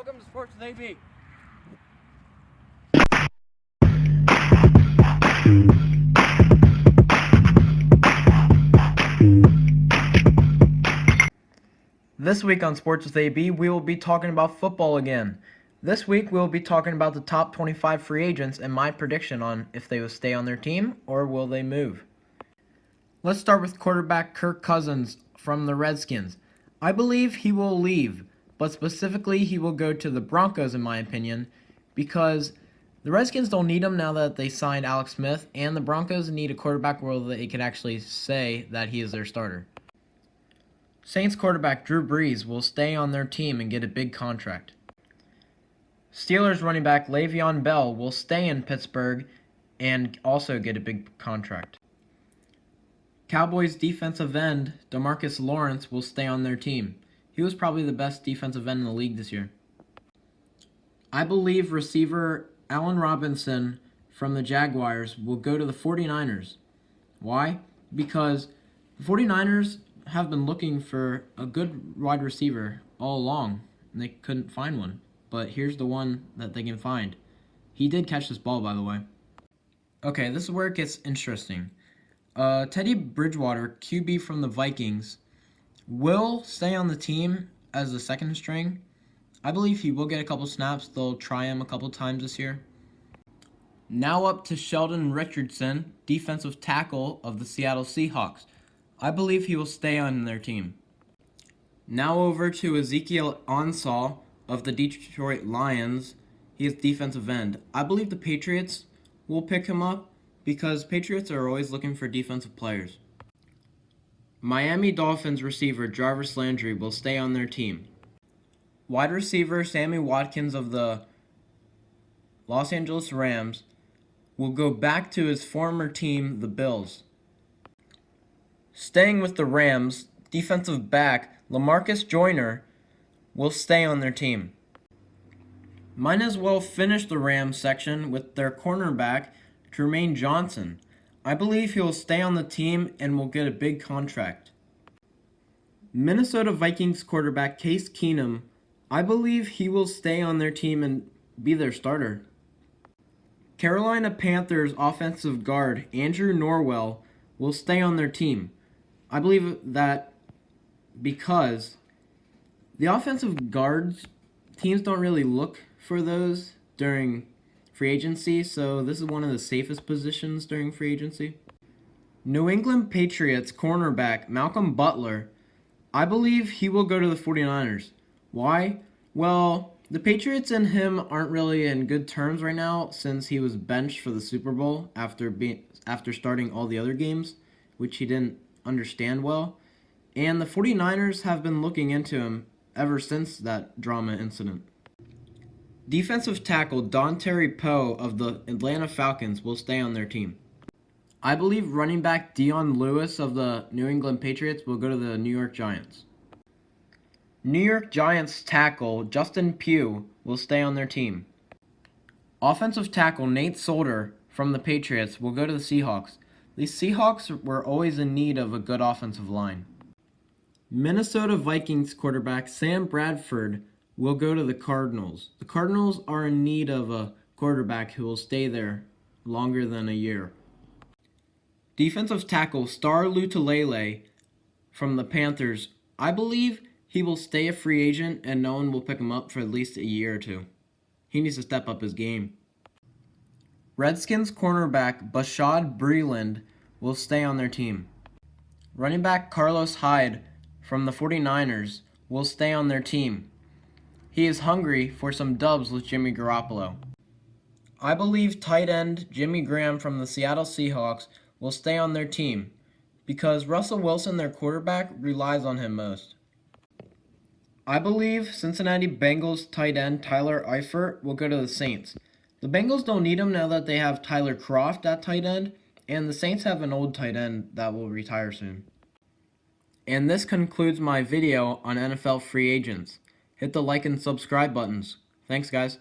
Welcome to Sports with AB. This week on Sports with AB, we will be talking about football again. This week, we will be talking about the top 25 free agents and my prediction on if they will stay on their team or will they move. Let's start with quarterback Kirk Cousins from the Redskins. I believe he will leave, but specifically he will go to the Broncos in my opinion, because the Redskins don't need him now that they signed Alex Smith, and the Broncos need a quarterback where they can actually say that he is their starter. Saints quarterback Drew Brees will stay on their team and get a big contract. Steelers running back Le'Veon Bell will stay in Pittsburgh and also get a big contract. Cowboys defensive end DeMarcus Lawrence will stay on their team. He was probably the best defensive end in the league this year. I believe receiver Allen Robinson from the Jaguars will go to the 49ers. Why? Because the 49ers have been looking for a good wide receiver all along, and they couldn't find one. But here's the one that they can find. He did catch this ball, by the way. Okay, this is where it gets interesting. Teddy Bridgewater, QB from the Vikings, will stay on the team as the second string. I believe he will get a couple snaps. They'll try him a couple times this year. Now up to Sheldon Richardson, defensive tackle of the Seattle Seahawks. I believe he will stay on their team. Now over to Ezekiel Ansah of the Detroit Lions. He is defensive end. I believe the Patriots will pick him up because Patriots are always looking for defensive players. Miami Dolphins receiver Jarvis Landry will stay on their team. Wide receiver Sammy Watkins of the Los Angeles Rams will go back to his former team, the Bills. Staying with the Rams, defensive back LaMarcus Joyner will stay on their team. Might as well finish the Rams section with their cornerback Jermaine Johnson. I believe he will stay on the team and will get a big contract. Minnesota Vikings quarterback Case Keenum, I believe he will stay on their team and be their starter. Carolina Panthers offensive guard Andrew Norwell will stay on their team. I believe that because the offensive guards, teams don't really look for those during free agency, so this is one of the safest positions during free agency. New England Patriots cornerback Malcolm Butler, I believe he will go to the 49ers. Why? Well, the Patriots and him aren't really in good terms right now since he was benched for the Super Bowl after starting all the other games, which he didn't understand well. And the 49ers have been looking into him ever since that drama incident. Defensive tackle Dontari Poe of the Atlanta Falcons will stay on their team. I believe running back Dion Lewis of the New England Patriots will go to the New York Giants. New York Giants tackle Justin Pugh will stay on their team. Offensive tackle Nate Solder from the Patriots will go to the Seahawks. The Seahawks were always in need of a good offensive line. Minnesota Vikings quarterback Sam Bradford will go to the Cardinals. The Cardinals are in need of a quarterback who will stay there longer than a year. Defensive tackle Star Lotulelei from the Panthers. I believe he will stay a free agent and no one will pick him up for at least a year or two. He needs to step up his game. Redskins cornerback Bashad Breeland will stay on their team. Running back Carlos Hyde from the 49ers will stay on their team. He is hungry for some dubs with Jimmy Garoppolo. I believe tight end Jimmy Graham from the Seattle Seahawks will stay on their team because Russell Wilson, their quarterback, relies on him most. I believe Cincinnati Bengals tight end Tyler Eifert will go to the Saints. The Bengals don't need him now that they have Tyler Kroft at tight end, and the Saints have an old tight end that will retire soon. And this concludes my video on NFL free agents. Hit the like and subscribe buttons. Thanks, guys.